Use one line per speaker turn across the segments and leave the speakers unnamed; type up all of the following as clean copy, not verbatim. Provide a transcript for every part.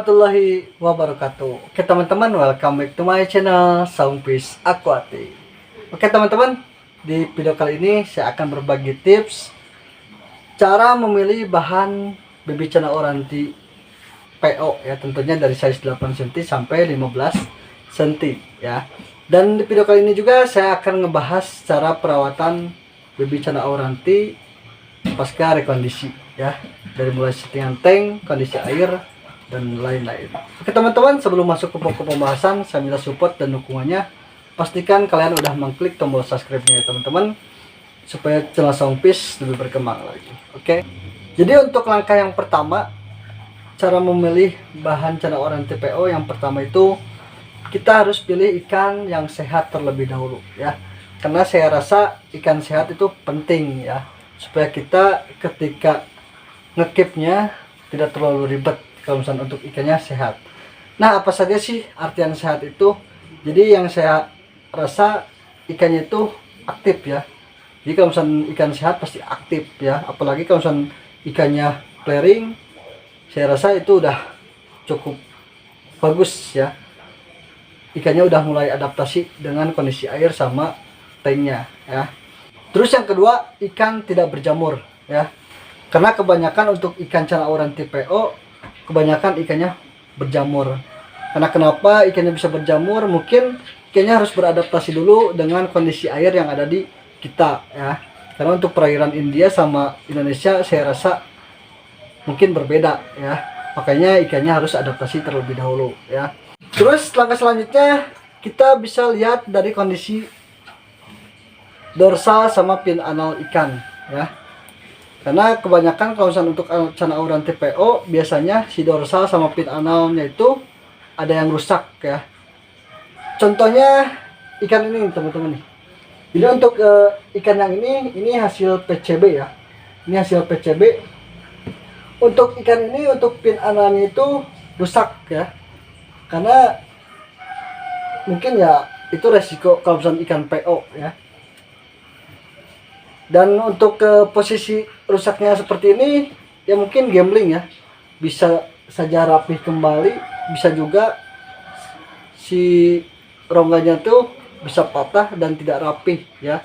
warahmatullahi wabarakatuh. Oke teman-teman, welcome back to my channel Soundfish Aquatic. Oke teman-teman, di video kali ini saya akan berbagi tips cara memilih bahan baby cana oranti PO ya, tentunya dari size 8 cm sampai 15 cm ya. Dan di video kali ini juga saya akan ngebahas cara perawatan baby cana oranti pasca rekondisi ya, dari mulai settingan tank, kondisi air, dan lain-lain. Oke teman-teman, sebelum masuk ke pokok pembahasan, saya minta support dan dukungannya. Pastikan kalian udah mengklik tombol subscribe-nya ya teman-teman, supaya channel Soundfish lebih berkembang lagi. Oke, jadi untuk langkah yang pertama, cara memilih bahan cana oranti PO, yang pertama itu kita harus pilih ikan yang sehat terlebih dahulu ya, karena saya rasa ikan sehat itu penting ya, supaya kita ketika ngekipnya tidak terlalu ribet kalau misalnya untuk ikannya sehat. Nah, apa saja sih artian sehat itu? Jadi yang saya rasa ikannya itu aktif ya. Jadi kalau misalnya ikan sehat pasti aktif ya, apalagi kalau misalnya ikannya flaring, saya rasa itu udah cukup bagus ya. Ikannya udah mulai adaptasi dengan kondisi air sama tanknya ya. Terus yang kedua, ikan tidak berjamur ya. Karena kebanyakan untuk ikan cana oranti PO, kebanyakan ikannya berjamur. Karena kenapa ikannya bisa berjamur? Mungkin ikannya harus beradaptasi dulu dengan kondisi air yang ada di kita ya. Karena untuk perairan India sama Indonesia saya rasa mungkin berbeda ya. Makanya ikannya harus adaptasi terlebih dahulu ya. Terus langkah selanjutnya kita bisa lihat dari kondisi dorsal sama pin anal ikan ya. Karena kebanyakan kalau misalnya untuk cana oranti PO, biasanya si dorsal sama pin analnya itu ada yang rusak ya. Contohnya ikan ini teman-teman nih. Jadi untuk ikan yang ini hasil PCB ya. Ini hasil PCB. Untuk ikan ini, untuk pin analnya itu rusak ya. Karena mungkin ya itu resiko kalau misalnya ikan PO ya. Dan untuk posisi rusaknya seperti ini ya mungkin gambling ya, bisa saja rapih kembali, bisa juga si rongganya tuh bisa patah dan tidak rapih ya,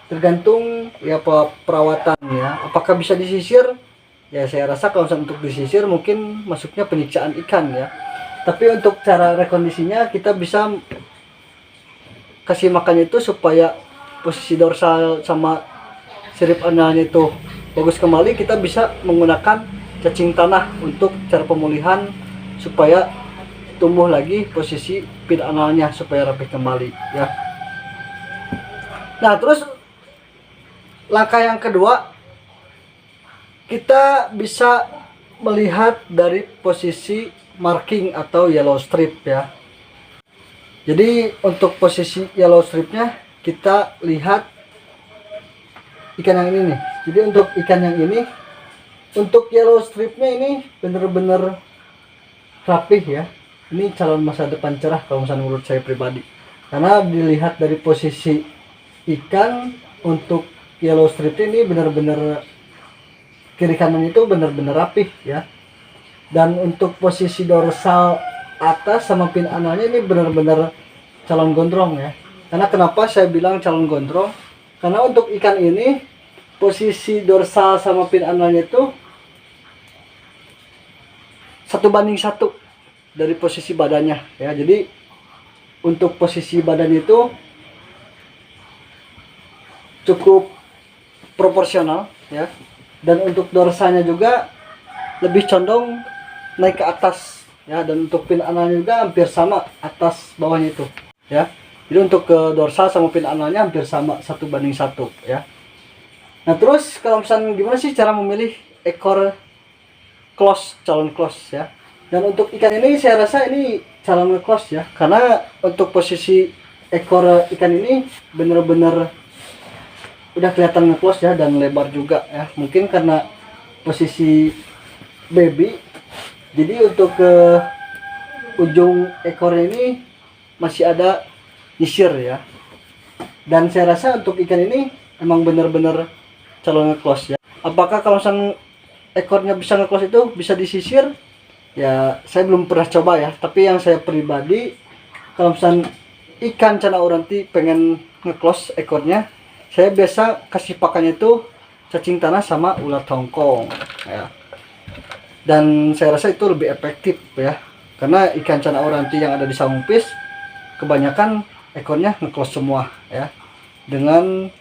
tergantung ya perawatan ya. Apakah bisa disisir? Ya saya rasa kalau untuk disisir mungkin masuknya penyiksaan ikan ya. Tapi untuk cara rekondisinya kita bisa kasih makan itu supaya posisi dorsal sama sirip analnya itu bagus kembali. Kita bisa menggunakan cacing tanah untuk cara pemulihan supaya tumbuh lagi posisi pin analnya supaya rapi kembali ya. Nah, terus langkah yang kedua, kita bisa melihat dari posisi marking atau yellow strip ya. Jadi untuk posisi yellow stripnya kita lihat ikan yang ini nih. Jadi untuk ikan yang ini, untuk yellow stripnya ini bener-bener rapih ya. Ini calon masa depan cerah kalau misalnya menurut saya pribadi. Karena dilihat dari posisi ikan, untuk yellow strip ini bener-bener kiri kanan itu bener-bener rapih ya. Dan untuk posisi dorsal atas sama pin analnya ini bener-bener calon gondrong ya. Karena kenapa saya bilang calon gondrong? Karena untuk ikan ini posisi dorsal sama pin analnya itu 1:1 dari posisi badannya ya. Jadi untuk posisi badan itu cukup proporsional ya. Dan untuk dorsalnya juga lebih condong naik ke atas ya. Dan untuk pin analnya juga hampir sama atas bawahnya itu ya. Jadi untuk ke dorsal sama pin analnya hampir sama 1:1 ya. Nah, terus kalau misalnya gimana sih cara memilih ekor close, calon close ya. Dan untuk ikan ini saya rasa ini calon close ya, karena untuk posisi ekor ikan ini bener-bener udah kelihatan close ya, dan lebar juga ya. Mungkin karena posisi baby, jadi untuk ke ujung ekornya ini masih ada nyisir ya. Dan saya rasa untuk ikan ini emang bener-bener calon close ya. Apakah kalau misalnya ekornya bisa nge-close itu bisa disisir? Ya saya belum pernah coba ya, tapi yang saya pribadi kalau misalnya ikan cana oranti pengen nge-close ekornya, saya biasa kasih pakannya itu cacing tanah sama ulat hongkong ya. Dan saya rasa itu lebih efektif ya, karena ikan cana oranti yang ada di Saung Fish kebanyakan ekornya nge-close semua ya, dengan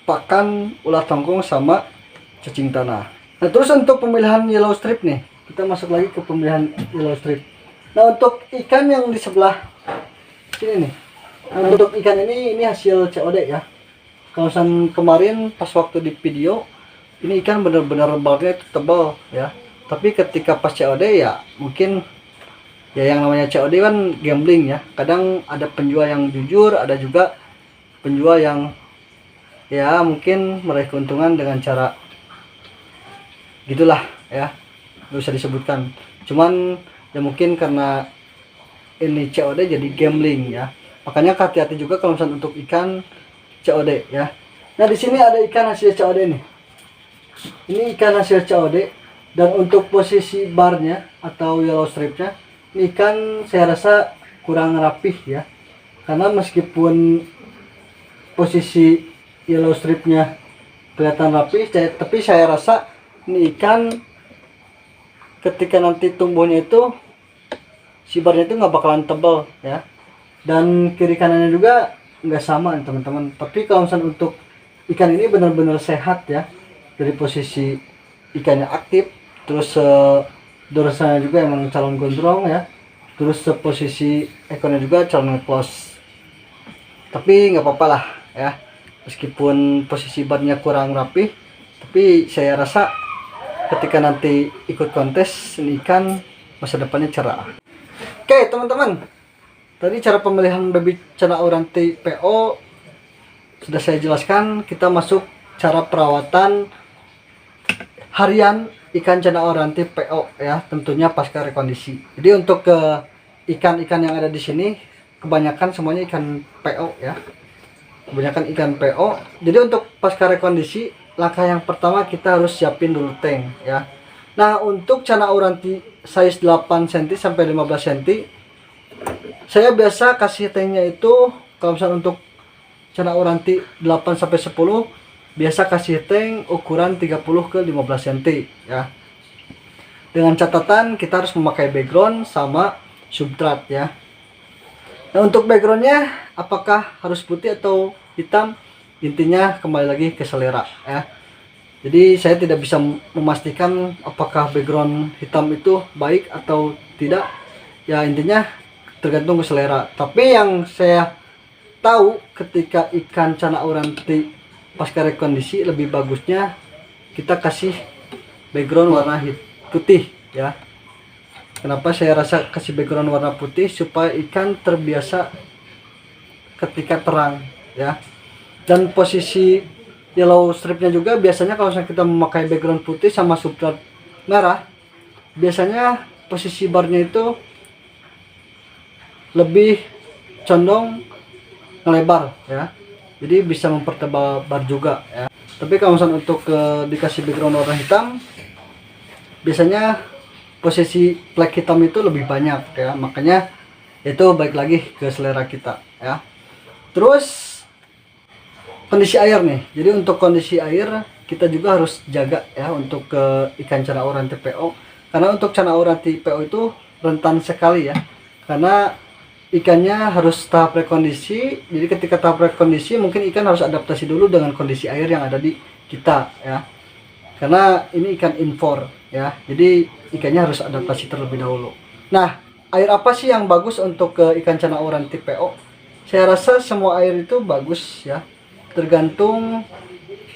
pakan ulat hongkong sama cacing tanah. Nah terus untuk pemilihan yellow strip nih, kita masuk lagi ke pemilihan yellow strip. Nah untuk ikan yang di sebelah sini nih, nah, untuk ikan ini hasil COD ya. Kalau kemarin pas waktu di video, ini ikan benar-benar balnya tebal ya. Tapi ketika pas COD ya mungkin ya yang namanya COD kan gambling ya. Kadang ada penjual yang jujur, ada juga penjual yang ya mungkin meraih keuntungan dengan cara gitulah ya, nggak usah disebutkan. Cuman ya mungkin karena ini COD jadi gambling ya, makanya hati-hati juga kalau misalnya untuk ikan COD ya. Nah di sini ada ikan hasil COD nih, ini ikan hasil COD, dan untuk posisi barnya atau yellow stripnya ini ikan saya rasa kurang rapih ya, karena meskipun posisi yellow stripnya kelihatan rapih, tapi saya rasa ini ikan ketika nanti tumbuhnya itu si barnya itu nggak bakalan tebal ya, dan kiri kanannya juga nggak sama teman-teman. Tapi kalau misalnya untuk ikan ini benar-benar sehat ya, dari posisi ikannya aktif, terus dorsanya juga emang calon gondrong ya, terus posisi ekornya juga calon close. Tapi nggak apa-apa lah ya, meskipun posisi barnya kurang rapi, tapi saya rasa ketika nanti ikut kontes ini ikan masa depannya cerah. Oke teman-teman, tadi cara pemilihan baby cana oranti PO sudah saya jelaskan. Kita masuk cara perawatan harian ikan cana oranti PO ya, tentunya pasca rekondisi. Jadi untuk ikan-ikan yang ada di sini kebanyakan semuanya ikan PO ya, kebanyakan ikan PO. Jadi untuk pasca rekondisi, langkah yang pertama kita harus siapin dulu tank ya. Nah untuk cana oranti size 8 cm sampai 15 cm, saya biasa kasih tanknya itu, kalau misalnya untuk cana oranti 8 sampai 10, biasa kasih tank ukuran 30 ke 15 cm ya. Dengan catatan kita harus memakai background sama substrat ya. Nah untuk backgroundnya apakah harus putih atau hitam, intinya kembali lagi ke selera ya. Jadi saya tidak bisa memastikan apakah background hitam itu baik atau tidak ya, intinya tergantung ke selera. Tapi yang saya tahu ketika ikan cana oranti pasca rekondisi, lebih bagusnya kita kasih background warna putih ya. Kenapa saya rasa kasih background warna putih? Supaya ikan terbiasa ketika terang ya. Dan posisi yellow stripnya juga biasanya kalau kita memakai background putih sama substrat merah, biasanya posisi barnya itu lebih condong ngelebar ya, jadi bisa mempertebal bar juga ya. Tapi kalau misalnya untuk dikasih background warna hitam, biasanya posisi flek hitam itu lebih banyak ya, makanya itu baik lagi ke selera kita ya. Terus kondisi air nih, jadi untuk kondisi air kita juga harus jaga ya untuk ikan cana oranti PO, karena untuk cana oranti PO itu rentan sekali ya, karena ikannya harus tahap rekondisi. Jadi ketika tahap rekondisi mungkin ikan harus adaptasi dulu dengan kondisi air yang ada di kita ya, karena ini ikan impor ya, jadi ikannya harus adaptasi terlebih dahulu. Nah air apa sih yang bagus untuk ikan cana oranti PO? Saya rasa semua air itu bagus ya, tergantung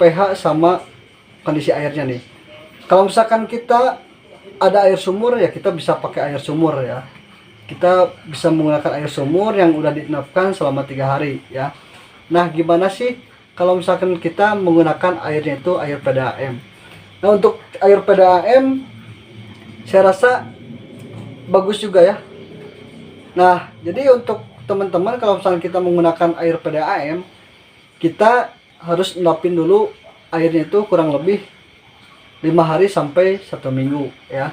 pH sama kondisi airnya nih. Kalau misalkan kita ada air sumur ya, kita bisa pakai air sumur ya. Kita bisa menggunakan air sumur yang udah diendapkan selama 3 hari ya. Nah gimana sih kalau misalkan kita menggunakan airnya itu air PDAM? Nah untuk air PDAM saya rasa bagus juga ya. Nah jadi untuk teman-teman, kalau misalkan kita menggunakan air PDAM, kita harus endapin dulu airnya itu kurang lebih 5 hari sampai 1 minggu ya.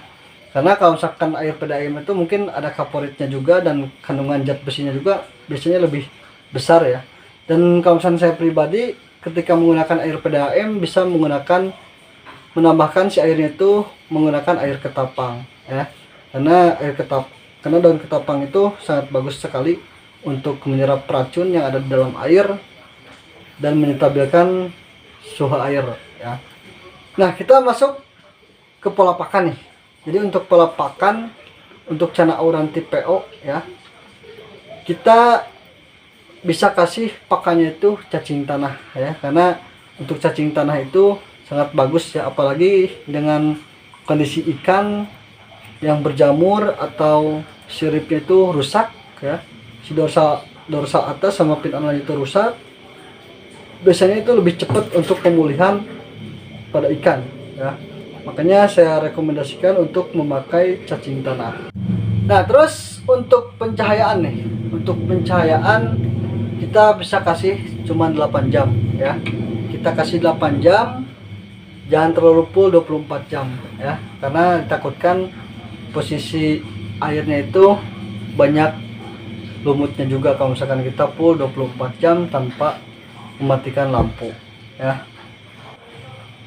Karena kalau misalkan air PDAM itu mungkin ada kaporitnya juga dan kandungan zat besinya juga biasanya lebih besar ya. Dan kalau misalkan saya pribadi ketika menggunakan air PDAM bisa menambahkan si airnya itu menggunakan air ketapang ya. Karena daun ketapang itu sangat bagus sekali untuk menyerap racun yang ada di dalam air dan menstabilkan suhu air ya. Nah, kita masuk ke pola pakan nih. Jadi untuk pola pakan untuk cana auranti PO ya, kita bisa kasih pakannya itu cacing tanah ya, karena untuk cacing tanah itu sangat bagus ya, apalagi dengan kondisi ikan yang berjamur atau siripnya itu rusak ya, si dorsal atas sama fin anal itu rusak, biasanya itu lebih cepat untuk pemulihan pada ikan ya. Makanya saya rekomendasikan untuk memakai cacing tanah. Nah, terus untuk pencahayaan nih. Untuk pencahayaan kita bisa kasih cuma 8 jam ya. Kita kasih 8 jam. Jangan terlalu full 24 jam ya. Karena ditakutkan posisi airnya itu banyak lumutnya juga kalau misalkan kita full 24 jam tanpa mematikan lampu ya.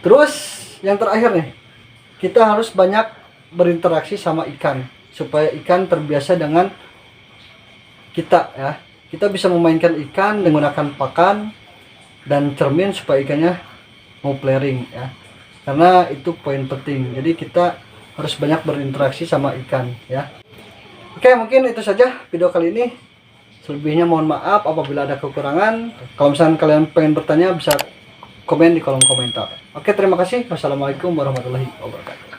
Terus yang terakhir nih, kita harus banyak berinteraksi sama ikan supaya ikan terbiasa dengan kita ya. Kita bisa memainkan ikan menggunakan pakan dan cermin supaya ikannya mau flaring ya. Karena itu poin penting. Jadi kita harus banyak berinteraksi sama ikan ya. Oke, mungkin itu saja video kali ini. Selebihnya mohon maaf apabila ada kekurangan. Kalau misalnya kalian pengen bertanya bisa komen di kolom komentar. Oke, terima kasih. Wassalamualaikum warahmatullahi wabarakatuh.